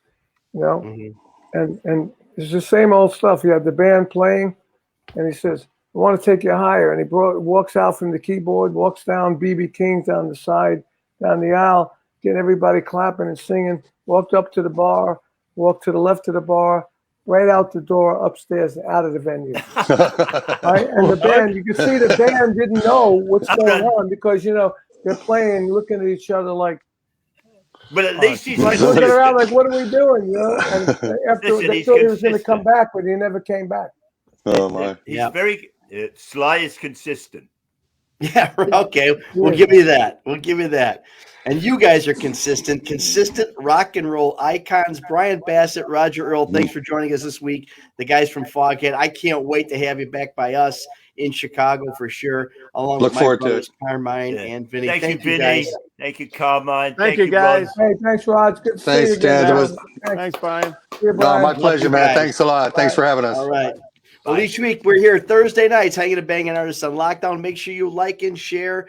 and it's the same old stuff. He had the band playing, and he says, "I want to take you higher." And he walks out from the keyboard, walks down BB King's down the side, down the aisle, getting everybody clapping and singing. Walked up to the bar, walked to the left of the bar, right out the door, upstairs, out of the venue. Right? And the band, you can see the band didn't know what's going on because, they're playing, looking at each other like, but at least he's like looking around like, what are we doing? And after they thought he was going to come back, but he never came back. Oh my! He's very Sly is consistent. Yeah. Okay. We'll give you that. And you guys are consistent rock and roll icons. Bryan Bassett, Roger Earl, thanks for joining us this week. The guys from Foghead. I can't wait to have you back by us in Chicago for sure. Along with my brothers, Carmine and Vinny. Thank you, Vinny. Guys. Thank you, Carmine. Thank you, guys. Hey, thanks, Rod. Good to see you again. Thanks, Brian. No, my pleasure, man. Thanks a lot. Thanks for having us. All right. Well, each week we're here Thursday nights, Hangin' Bangin' Artists on Lockdown. Make sure you like and share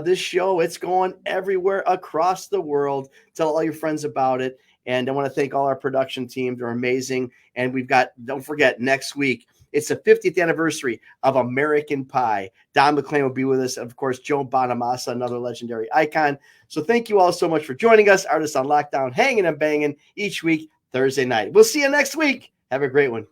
this show. It's going everywhere across the world. Tell all your friends about it. And I want to thank all our production team. They're amazing. And we've got, don't forget, next week It's the 50th anniversary of American Pie. Don McLean will be with us. Of course, Joan Bonamassa, another legendary icon. So thank you all so much for joining us. Artists on Lockdown, hanging and banging each week, Thursday night. We'll see you next week. Have a great one.